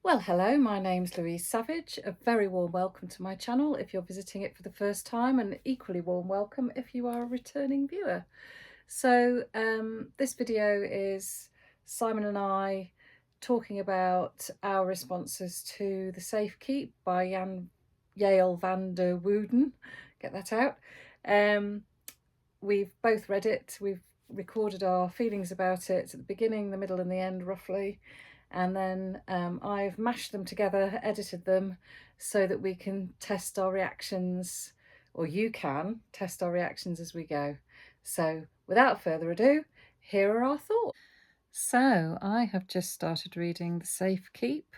Well, hello, my name's Louise Savage. A very warm welcome to my channel if you're visiting it for the first time, and equally warm welcome if you are a returning viewer. So this video is Simon and I talking about our responses to The Safe Keep by Yael Van Der Wouden. Get that out. We've both read it. We've recorded our feelings about it at the beginning, the middle and the end roughly. And then I've mashed them together, edited them so that we can test our reactions, or you can test our reactions as we go. So without further ado, here are our thoughts. So I have just started reading The Safe Keep,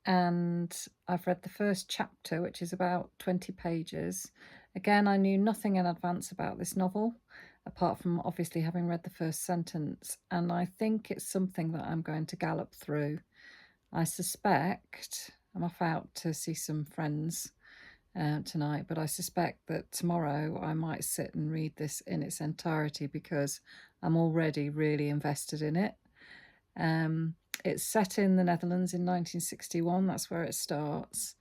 and I've read the first chapter, which is about 20 pages. Again, I knew nothing in advance about this novel, apart from obviously having read the first sentence, and I think it's something that I'm going to gallop through. I suspect, I'm off out to see some friends tonight, but I suspect that tomorrow I might sit and read this in its entirety because I'm already really invested in it. It's set in the Netherlands in 1961, that's where it starts,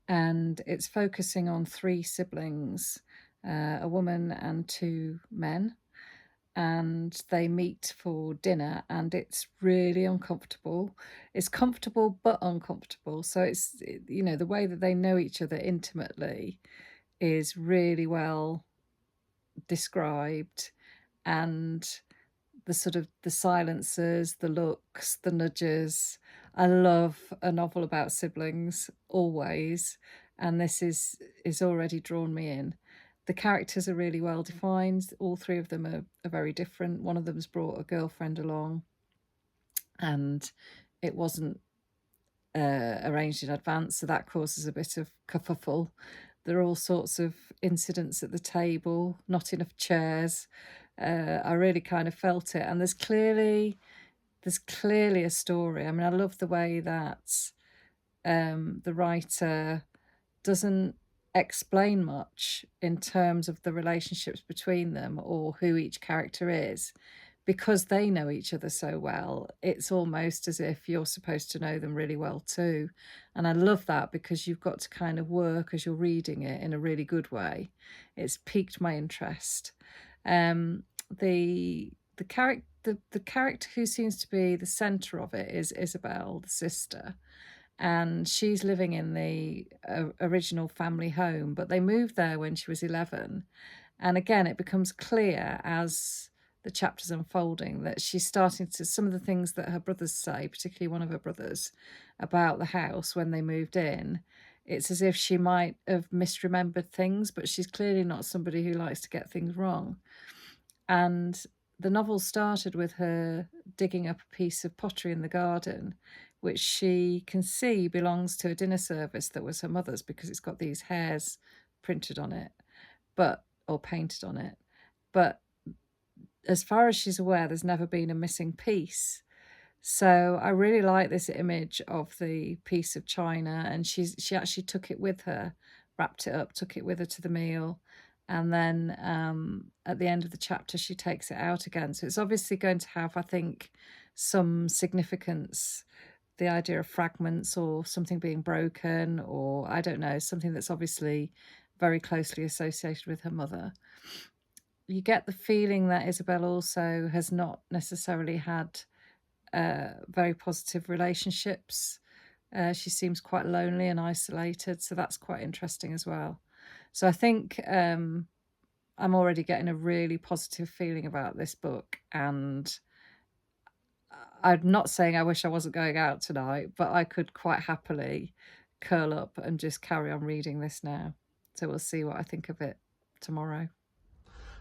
and it's focusing on three siblings, a woman and two men, and they meet for dinner, and it's really uncomfortable. It's comfortable but uncomfortable, so it's, you know, the way that they know each other intimately is really well described, and the sort of the silences, the looks, the nudges. I love a novel about siblings always, and this is already drawn me in. The characters are really well defined. All three of them are very different. One of them's brought a girlfriend along, and it wasn't arranged in advance, so that causes a bit of kerfuffle. There are all sorts of incidents at the table, not enough chairs. I really kind of felt it, and there's clearly a story. I mean, I love the way that the writer doesn't explain much in terms of the relationships between them or who each character is, because they know each other so well. It's almost as if you're supposed to know them really well too, and I love that because you've got to kind of work as you're reading it in a really good way. It's piqued my interest. The character who seems to be the center of it is Isabel, the sister, and she's living in the original family home, but they moved there when she was 11. And again, it becomes clear as the chapter's unfolding that she's starting to, some of the things that her brothers say, particularly one of her brothers, about the house when they moved in, it's as if she might have misremembered things, but she's clearly not somebody who likes to get things wrong. And the novel started with her digging up a piece of pottery in the garden, which she can see belongs to a dinner service that was her mother's, because it's got these hairs printed on it, or painted on it. But as far as she's aware, there's never been a missing piece. So I really like this image of the piece of china, and she actually took it with her, wrapped it up, took it with her to the meal. And then at the end of the chapter, she takes it out again. So it's obviously going to have, I think, some significance, the idea of fragments or something being broken, or I don't know, something that's obviously very closely associated with her mother. You get the feeling that Isabel also has not necessarily had very positive relationships. She seems quite lonely and isolated, so that's quite interesting as well. So I think I'm already getting a really positive feeling about this book, and I'm not saying I wish I wasn't going out tonight, but I could quite happily curl up and just carry on reading this now. So we'll see what I think of it tomorrow.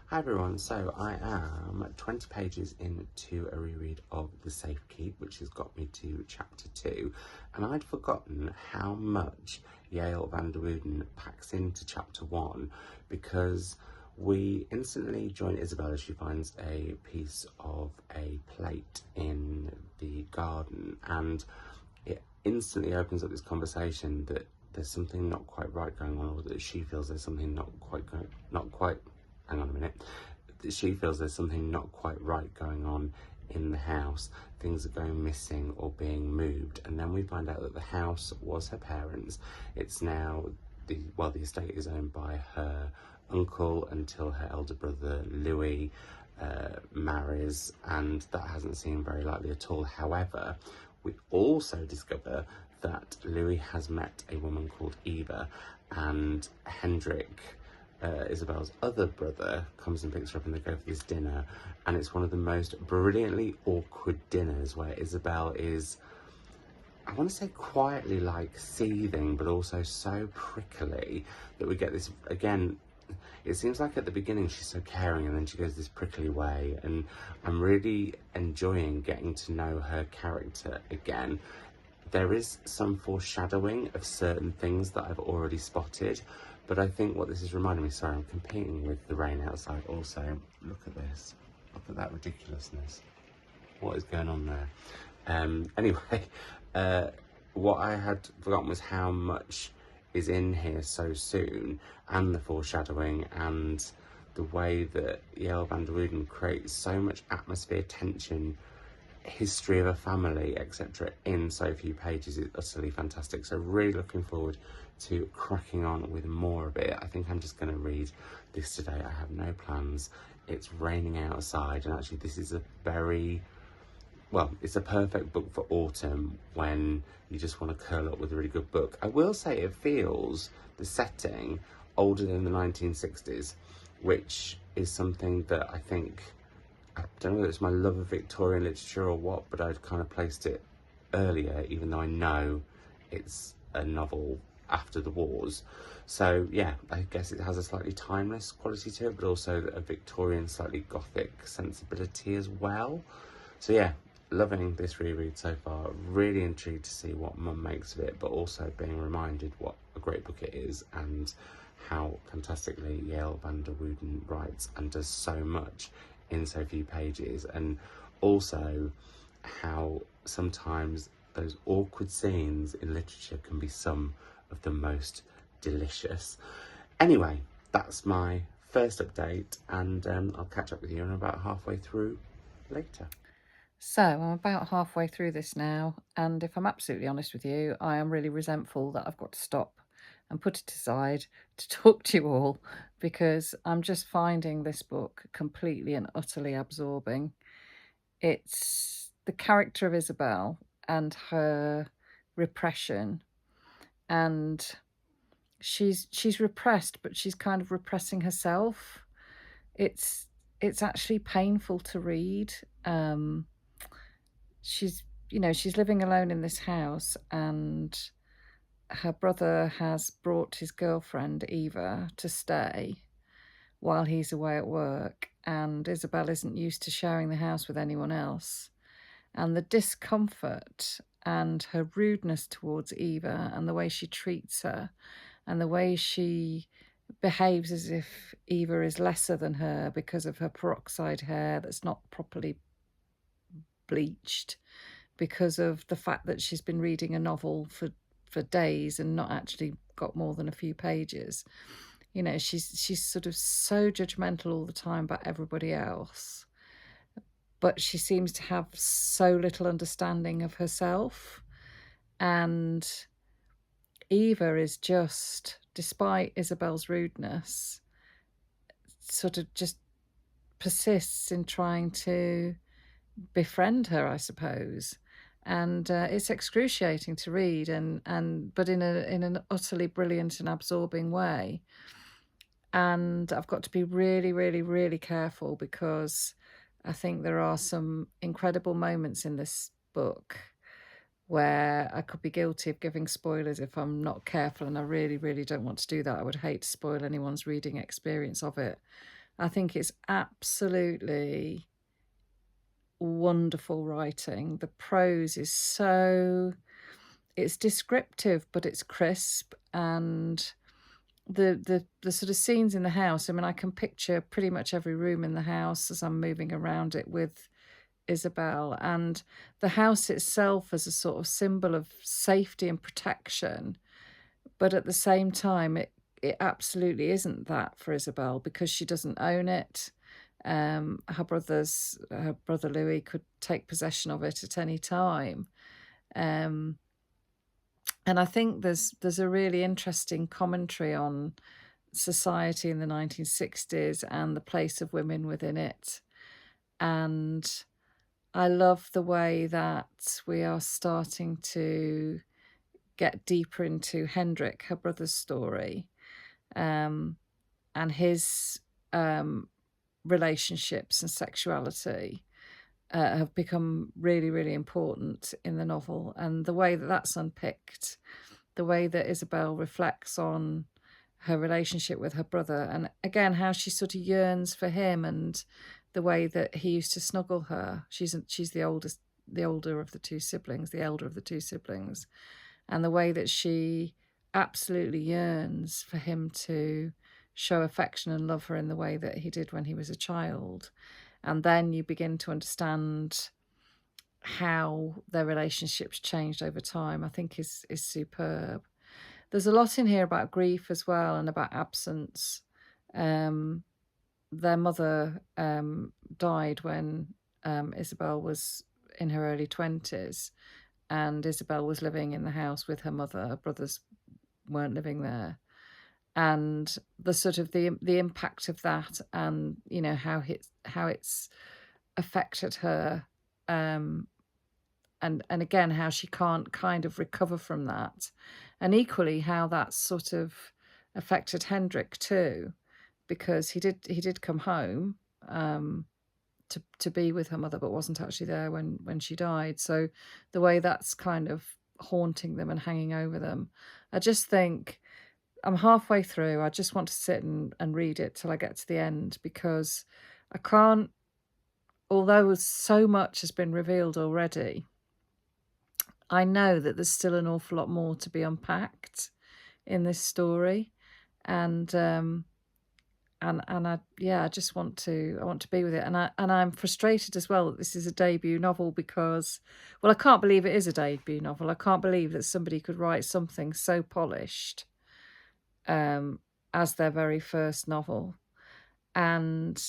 Hi everyone, so I am 20 pages into a reread of The Safe Keep, which has got me to chapter 2, and I'd forgotten how much Yael Van Der Wouden packs into chapter 1, because we instantly join Isabel as she finds a piece of a plate in the garden, and it instantly opens up this conversation that there's something not quite right going on, or that she feels there's something hang on a minute. She feels there's something not quite right going on in the house. Things are going missing or being moved, and then we find out that the house was her parents'. It's now the estate is owned by her uncle until her elder brother Louis marries, and that hasn't seemed very likely at all. However, we also discover that Louis has met a woman called Eva, and Hendrik, Isabel's other brother, comes and picks her up, and they go for this dinner, and it's one of the most brilliantly awkward dinners where Isabel is, I want to say, quietly like seething, but also so prickly that we get this again. It seems like at the beginning she's so caring, and then she goes this prickly way, and I'm really enjoying getting to know her character again. There is some foreshadowing of certain things that I've already spotted, but I think what this is reminding me, sorry, I'm competing with the rain outside also. Look at this. Look at that ridiculousness. What is going on there? Anyway, what I had forgotten was how much is in here so soon, and the foreshadowing, and the way that Yael Van Der Wouden creates so much atmosphere, tension, history of a family, etc. in so few pages is utterly fantastic. So really looking forward to cracking on with more of it. I think I'm just going to read this today. I have no plans. It's raining outside, and actually this is a very, well, it's a perfect book for autumn when you just want to curl up with a really good book. I will say it feels, the setting, older than the 1960s, which is something that I think, I don't know whether it's my love of Victorian literature or what, but I'd kind of placed it earlier, even though I know it's a novel after the wars. So yeah, I guess it has a slightly timeless quality to it, but also a Victorian, slightly gothic sensibility as well. So yeah, loving this reread so far. Really intrigued to see what Mum makes of it, but also being reminded what a great book it is, and how fantastically Yael Van Der Wouden writes and does so much in so few pages, and also how sometimes those awkward scenes in literature can be some of the most delicious. Anyway, that's my first update, and I'll catch up with you in about halfway through later. So I'm about halfway through this now, and if I'm absolutely honest with you, I am really resentful that I've got to stop and put it aside to talk to you all, because I'm just finding this book completely and utterly absorbing. It's the character of Isabel and her repression, and she's repressed, but she's kind of repressing herself. It's actually painful to read. She's she's living alone in this house, and her brother has brought his girlfriend Eva to stay while he's away at work, and Isabel isn't used to sharing the house with anyone else. And the discomfort and her rudeness towards Eva, and the way she treats her, and the way she behaves as if Eva is lesser than her because of her peroxide hair that's not properly bleached, because of the fact that she's been reading a novel for days and not actually got more than a few pages. She's sort of so judgmental all the time about everybody else, but she seems to have so little understanding of herself. And Eva is just, despite Isabel's rudeness, sort of just persists in trying to befriend her, I suppose. And it's excruciating to read, but in an utterly brilliant and absorbing way. And I've got to be really, really, really careful, because I think there are some incredible moments in this book where I could be guilty of giving spoilers if I'm not careful, and I really, really don't want to do that. I would hate to spoil anyone's reading experience of it. I think it's absolutely wonderful writing. The prose is it's descriptive, but it's crisp, and the sort of scenes in the house, I mean, I can picture pretty much every room in the house as I'm moving around it with Isabel, and the house itself as a sort of symbol of safety and protection, but at the same time it absolutely isn't that for Isabel, because she doesn't own it. her brother Louis could take possession of it at any time. Um, and I think there's a really interesting commentary on society in the 1960s and the place of women within it. And I love the way that we are starting to get deeper into Hendrik, her brother's story, and his relationships and sexuality have become really, really important in the novel. And the way that that's unpicked, the way that Isabel reflects on her relationship with her brother, and again, how she sort of yearns for him, and the way that he used to snuggle her. She's the older of the two siblings, the elder of the two siblings, and the way that she absolutely yearns for him to show affection and love her in the way that he did when he was a child. And then you begin to understand how their relationships changed over time, I think is superb. There's a lot in here about grief as well, and about absence. Their mother died when Isabel was in her early 20s, and Isabel was living in the house with her mother. Her brothers weren't living there. And the sort of the impact of that, and how it's affected her, and again how she can't kind of recover from that, and equally how that's sort of affected Hendrik too, because he did come home to be with her mother, but wasn't actually there when she died. So the way that's kind of haunting them and hanging over them, I just think I'm halfway through. I just want to sit and read it till I get to the end, because I can't, although so much has been revealed already, I know that there's still an awful lot more to be unpacked in this story. And I just want to be with it. And I'm frustrated as well that this is a debut novel, because, well, I can't believe it is a debut novel. I can't believe that somebody could write something so polished as their very first novel. And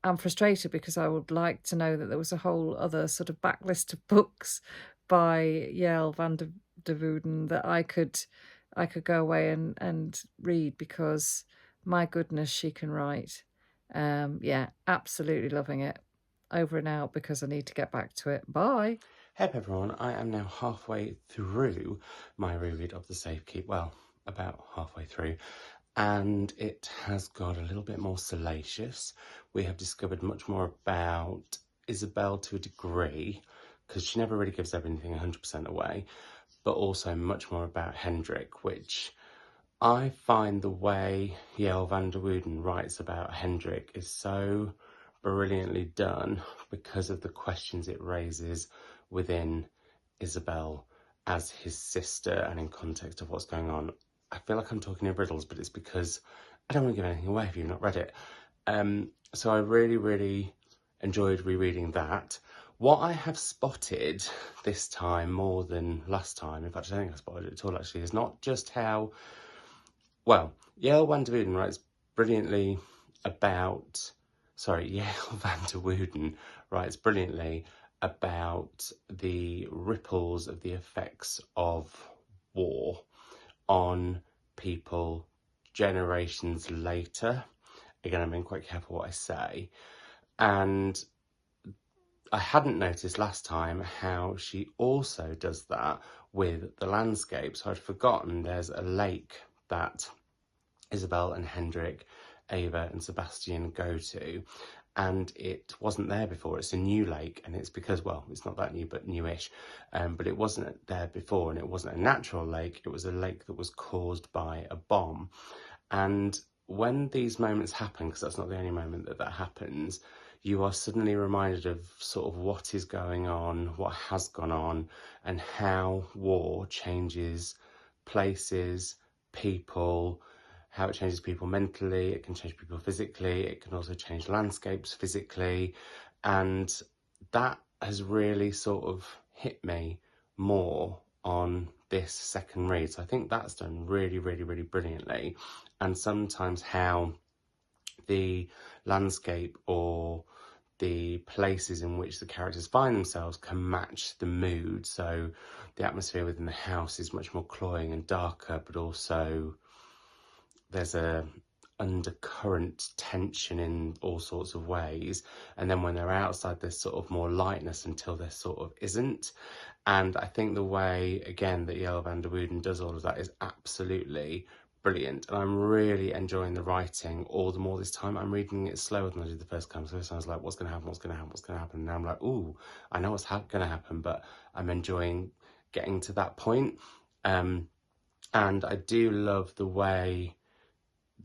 I'm frustrated because I would like to know that there was a whole other sort of backlist of books by Yael Van Der Wouden that I could go away and read, because my goodness, she can write. Yeah, absolutely loving it. Over and out, because I need to get back to it. Bye. Hey everyone, I am now halfway through my reread of The Safe Keep. Well, about halfway through. And it has got a little bit more salacious. We have discovered much more about Isabel to a degree, because she never really gives everything 100% away, but also much more about Hendrik, which I find the way Yael Van Der Wouden writes about Hendrik is so brilliantly done, because of the questions it raises within Isabel as his sister and in context of what's going on. I feel like I'm talking in riddles, but it's because I don't want to give anything away if you've not read it. So I really, really enjoyed rereading that. What I have spotted this time more than last time, in fact, I don't think I spotted it at all actually, is not just how, well, Yael Van Der Wouden writes brilliantly about, Yael Van Der Wouden writes brilliantly about the ripples of the effects of war on people generations later. Again, I'm being quite careful what I say. And I hadn't noticed last time how she also does that with the landscape. So I'd forgotten there's a lake that Isabel and Hendrik, Ava and Sebastian go to, and it wasn't there before. It's a new lake, and it's because, well, it's not that new, but newish, but it wasn't there before, and it wasn't a natural lake. It was a lake that was caused by a bomb. And when these moments happen, because that's not the only moment that happens, you are suddenly reminded of sort of what is going on, what has gone on, and how war changes places, people, how it changes people mentally. It can change people physically. It can also change landscapes physically. And that has really sort of hit me more on this second read. So I think that's done really, really, really brilliantly. And sometimes how the landscape or the places in which the characters find themselves can match the mood. So the atmosphere within the house is much more cloying and darker, but also there's a undercurrent tension in all sorts of ways. And then when they're outside, there's sort of more lightness until there sort of isn't. And I think the way, again, that Yael Van Der Wouden does all of that is absolutely brilliant. And I'm really enjoying the writing all the more this time. I'm reading it slower than I did the first time. So I was like, what's going to happen? What's going to happen? What's going to happen? And now I'm like, ooh, I know what's going to happen, but I'm enjoying getting to that point. And I do love the way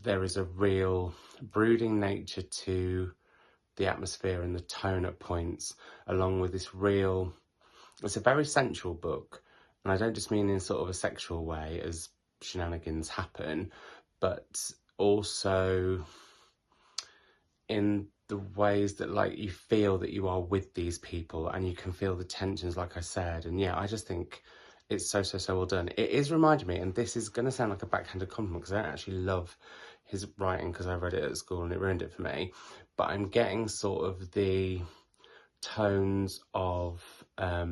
there is a real brooding nature to the atmosphere and the tone at points, along with this real, it's a very sensual book. And I don't just mean in sort of a sexual way as shenanigans happen, but also in the ways that like you feel that you are with these people and you can feel the tensions, like I said. And yeah, I just think it's so well done. It is reminding me, and this is going to sound like a backhanded compliment because I don't actually love his writing because I read it at school and it ruined it for me, but I'm getting sort of the tones of oh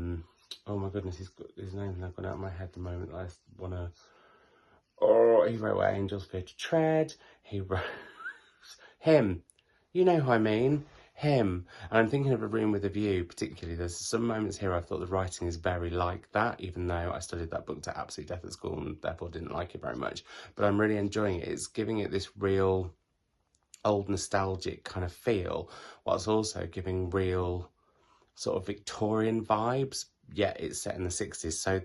my goodness, his name's now gone out of my head the moment I want to, he wrote Where Angels Fear to Tread, he wrote him, you know who I mean, him. And I'm thinking of A Room with a View particularly. There's some moments here I thought the writing is very like that, even though I studied that book to absolute death at school and therefore didn't like it very much. But I'm really enjoying it. It's giving it this real old nostalgic kind of feel, whilst also giving real sort of Victorian vibes, yet it's set in the 60s. So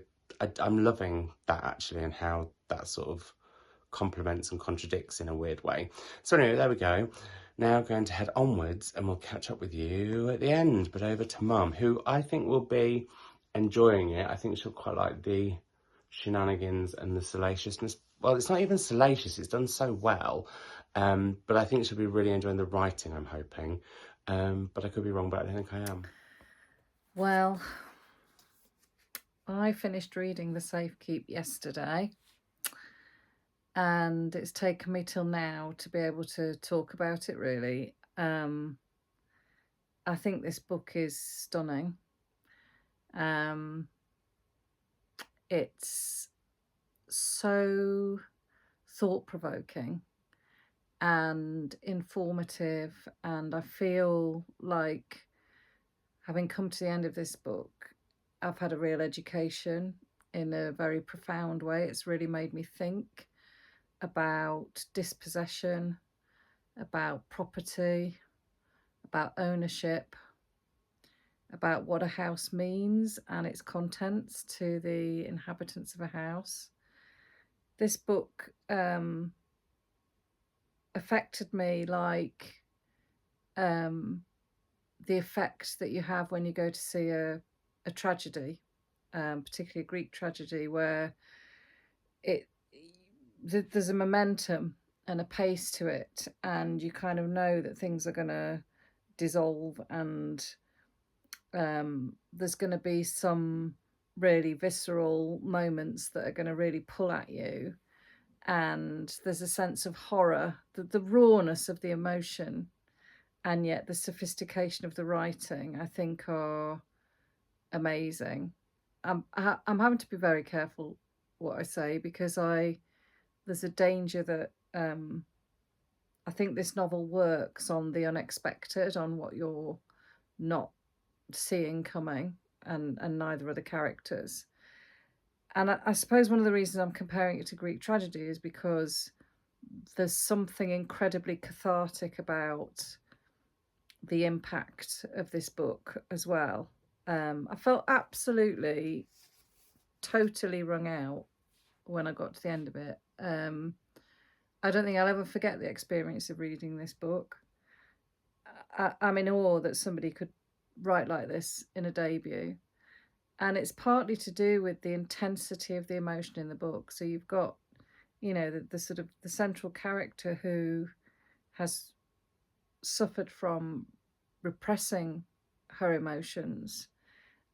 I'm loving that actually, and how that sort of complements and contradicts in a weird way. So anyway, there we go. Now going to head onwards and we'll catch up with you at the end. But over to Mum, who I think will be enjoying it. I think she'll quite like the shenanigans and the salaciousness. Well, it's not even salacious, it's done so well. But I think she'll be really enjoying the writing, I'm hoping. But I could be wrong, but I don't think I am. Well, I finished reading The Safe Keep yesterday, and it's taken me till now to be able to talk about it, really. I think this book is stunning. It's so thought-provoking and informative, and I feel like, having come to the end of this book, I've had a real education in a very profound way. It's really made me think about dispossession, about property, about ownership, about what a house means and its contents to the inhabitants of a house. This book affected me like the effects that you have when you go to see a tragedy, particularly a Greek tragedy, where there's a momentum and a pace to it, and you kind of know that things are going to dissolve, and there's going to be some really visceral moments that are going to really pull at you, and there's a sense of horror, the rawness of the emotion, and yet the sophistication of the writing, I think, are amazing. I'm having to be very careful what I say, because there's a danger that I think this novel works on the unexpected, on what you're not seeing coming, and neither are the characters. And I suppose one of the reasons I'm comparing it to Greek tragedy is because there's something incredibly cathartic about the impact of this book as well. I felt absolutely, totally wrung out when I got to the end of it. I don't think I'll ever forget the experience of reading this book. I'm in awe that somebody could write like this in a debut. And it's partly to do with the intensity of the emotion in the book. So you've got, the sort of the central character who has suffered from repressing her emotions,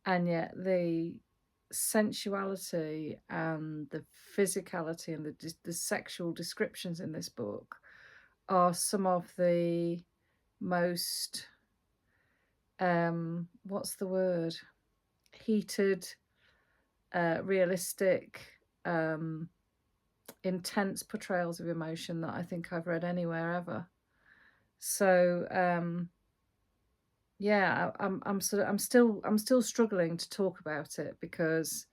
and yet the sensuality and the physicality and the sexual descriptions in this book are some of the most, what's the word? Heated, realistic, intense portrayals of emotion that I think I've read anywhere ever. So yeah, I'm still struggling to talk about it, because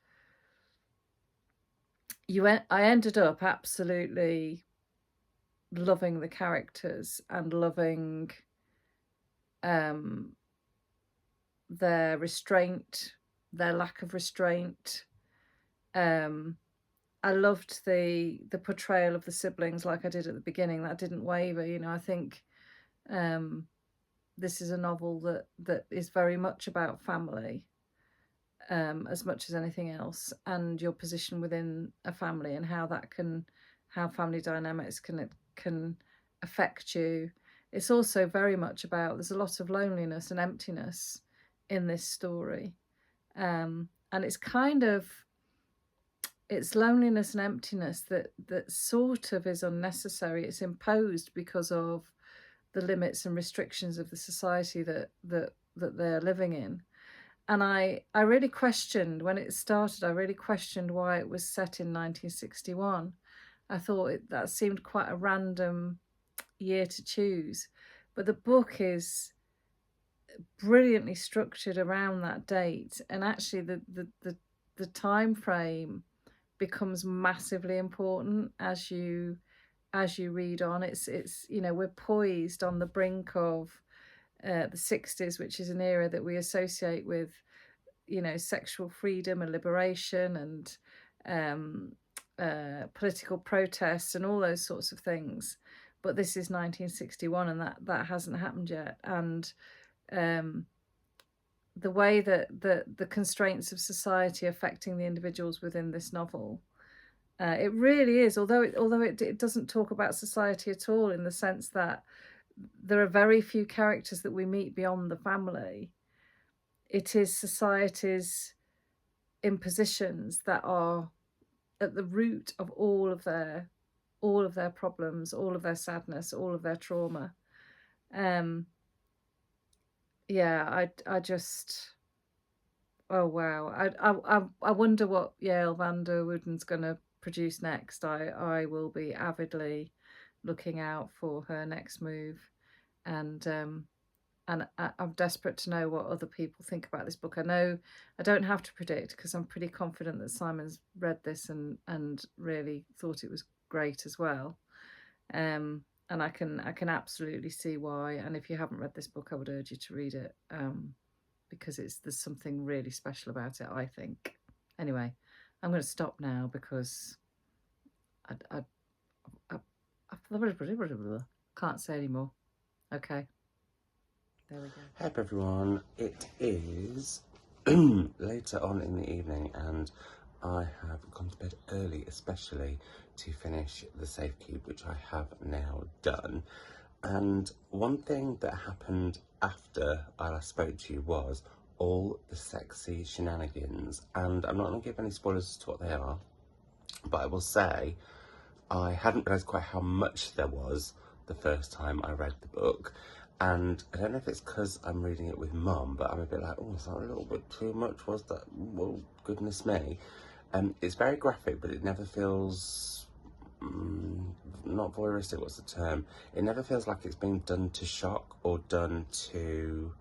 I ended up absolutely loving the characters and loving um their restraint, their lack of restraint. I loved the portrayal of the siblings, like I did at the beginning. That didn't waver. I think this is a novel that is very much about family, as much as anything else, and your position within a family, and how family dynamics can affect you. It's also very much about, there's a lot of loneliness and emptiness in this story, and it's loneliness and emptiness that sort of is unnecessary. It's imposed because of the limits and restrictions of the society that they're living in. And I really questioned, when it started, I really questioned why it was set in 1961. I thought that seemed quite a random year to choose. But the book is brilliantly structured around that date. And actually the time frame becomes massively important as you read on. It's we're poised on the brink of the 60s, which is an era that we associate with sexual freedom and liberation and political protests and all those sorts of things. But this is 1961, and that hasn't happened yet. And the way that the constraints of society affecting the individuals within this novel, it really is, although it doesn't talk about society at all, in the sense that there are very few characters that we meet beyond the family. It is society's impositions that are at the root of all of their problems, all of their sadness, all of their trauma. Yeah, I just, oh wow, I wonder what Yael Van Der Wouden's going to produce next. I will be avidly looking out for her next move, and I'm desperate to know what other people think about this book. I know I don't have to predict, because I'm pretty confident that Simon's read this and really thought it was great as well. And I can absolutely see why. And if you haven't read this book, I would urge you to read it, because there's something really special about it, I think. Anyway, I'm going to stop now, because I can't say anymore. Okay. There we go. Hey everyone, it is later on in the evening, and I have gone to bed early, especially to finish The Safe Keep, which I have now done. And one thing that happened after I last spoke to you was all the sexy shenanigans, and I'm not going to give any spoilers as to what they are, but I will say I hadn't realised quite how much there was the first time I read the book. And I don't know if it's because I'm reading it with Mum, but I'm a bit like, oh, is that a little bit too much? Was that? Well, goodness me. It's very graphic, but it never feels, not voyeuristic, what's the term? It never feels like it's being done to shock or done to,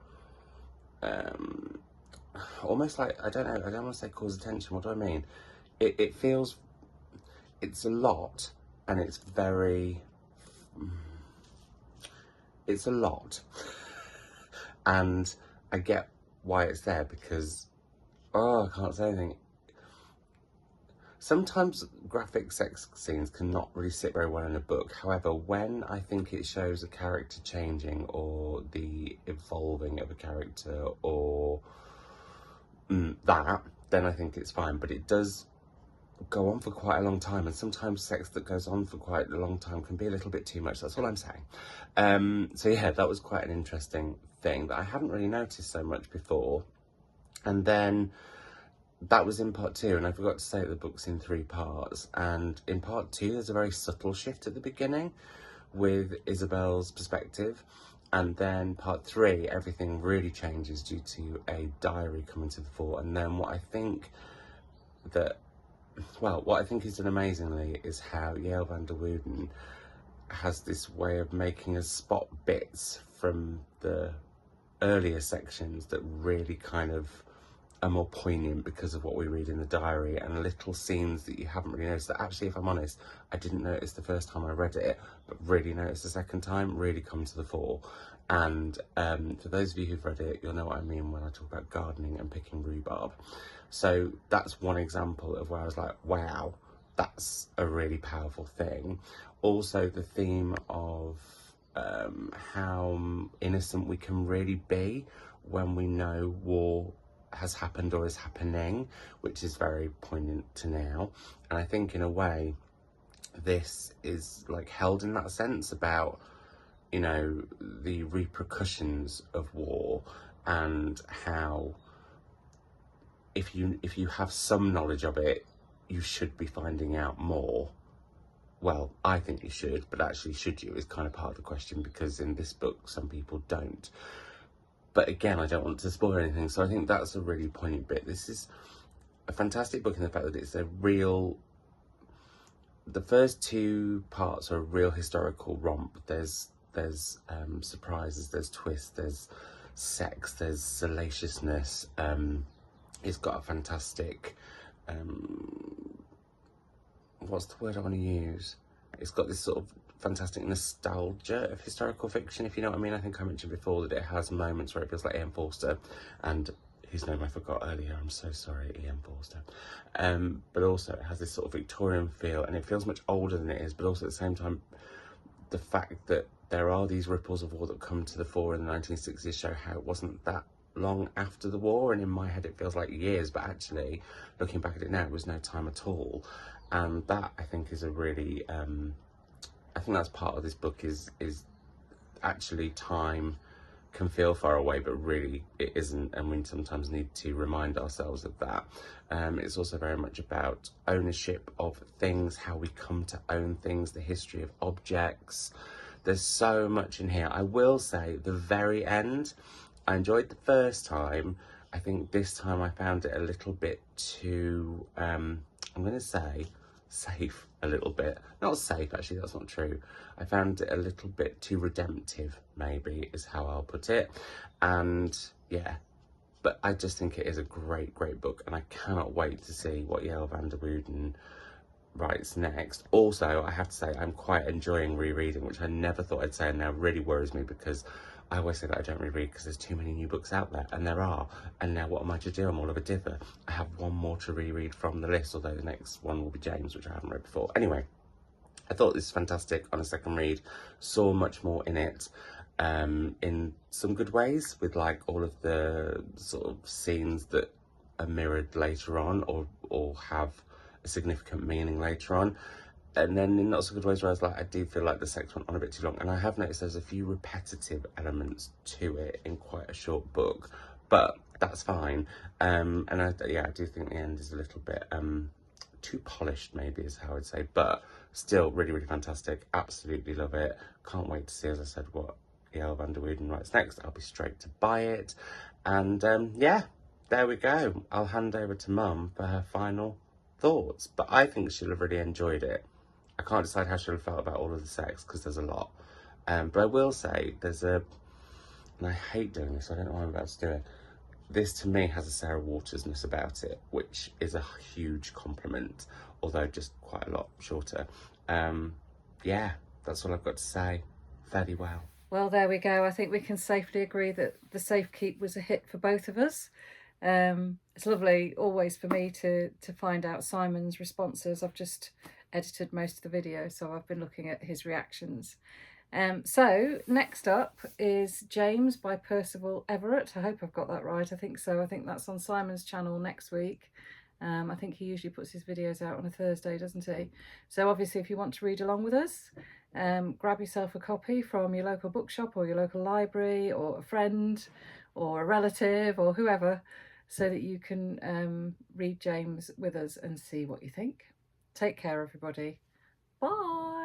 almost like, I don't know, I don't want to say cause attention, what do I mean? It feels, it's a lot, and it's very, it's a lot, and I get why it's there, because, I can't say anything. Sometimes graphic sex scenes cannot really sit very well in a book. However, when I think it shows a character changing, or the evolving of a character, or that, then I think it's fine. But it does go on for quite a long time, and sometimes sex that goes on for quite a long time can be a little bit too much. That's all I'm saying. So yeah, that was quite an interesting thing that I hadn't really noticed so much before. And then that was in part 2, and I forgot to say that the book's in 3 parts, and in part 2 there's a very subtle shift at the beginning, with Isabel's perspective. And then part 3, everything really changes due to a diary coming to the fore. And then what I think is done amazingly is how Yael Van Der Wouden has this way of making us spot bits from the earlier sections that really kind of are more poignant because of what we read in the diary, and little scenes that you haven't really noticed that actually, if I'm honest, I didn't notice the first time I read it, but really noticed the second time, really come to the fore. And for those of you who've read it, you'll know what I mean when I talk about gardening and picking rhubarb. So that's one example of where I was like, wow, that's a really powerful thing. Also, the theme of how innocent we can really be when we know war has happened or is happening, which is very poignant to now. And I think in a way this is like held in that sense about, you know, the repercussions of war, and how if you have some knowledge of it, you should be finding out more. Well, I think you should, but actually should you is kind of part of the question, because in this book some people don't. But again, I don't want to spoil anything, so I think that's a really poignant bit. This is a fantastic book in the fact that it's a real... The first 2 parts are a real historical romp. There's surprises, there's twists, there's sex, there's salaciousness. It's got a fantastic... what's the word I want to use? It's got this sort of fantastic nostalgia of historical fiction, if you know what I mean. I think I mentioned before that it has moments where it feels like Ian Forster, and whose name I forgot earlier, I'm so sorry, Ian Forster. But also it has this sort of Victorian feel, and it feels much older than it is, but also at the same time, the fact that there are these ripples of war that come to the fore in the 1960s show how it wasn't that long after the war, and in my head it feels like years, but actually looking back at it now, it was no time at all. And that, I think, is a really I think that's part of this book, is actually time can feel far away, but really it isn't, and we sometimes need to remind ourselves of that. It's also very much about ownership of things, how we come to own things, the history of objects. There's so much in here. I will say, the very end, I enjoyed the first time. I think this time I found it a little bit too, I'm going to say, safe a little bit. Not safe, actually, that's not true. I found it a little bit too redemptive, maybe, is how I'll put it. And yeah, but I just think it is a great, great book, and I cannot wait to see what Yael Van Der Wouden writes next. Also, I have to say, I'm quite enjoying rereading, which I never thought I'd say, and now really worries me, because I always say that I don't reread because there's too many new books out there, and there are. And now what am I to do? I'm all of a dither. I have one more to reread from the list, although the next one will be James, which I haven't read before. Anyway, I thought this was fantastic on a second read. Saw much more in it, in some good ways, with like all of the sort of scenes that are mirrored later on, or have a significant meaning later on. And then in not so good ways where I was like, I do feel like the sex went on a bit too long. And I have noticed there's a few repetitive elements to it in quite a short book, but that's fine. And I do think the end is a little bit too polished, maybe is how I'd say, but still really, really fantastic. Absolutely love it. Can't wait to see, as I said, what Yael Van Der Wouden writes next. I'll be straight to buy it. And yeah, there we go. I'll hand over to Mum for her final thoughts, but I think she'll have really enjoyed it. I can't decide how she'll have felt about all of the sex, because there's a lot. But I will say and I hate doing this, I don't know why I'm about to do it. This to me has a Sarah Waters-ness about it, which is a huge compliment, although just quite a lot shorter. Yeah, that's all I've got to say. Fairly well. Well, there we go. I think we can safely agree that The Safe Keep was a hit for both of us. It's lovely always for me to find out Simon's responses. I've just edited most of the video, so I've been looking at his reactions. So next up is James by Percival Everett. I hope I've got that right. I think so. I think that's on Simon's channel next week. I think he usually puts his videos out on a Thursday, doesn't he? So obviously, if you want to read along with us, grab yourself a copy from your local bookshop or your local library, or a friend or a relative or whoever, so that you can read James with us and see what you think. Take care, everybody. Bye.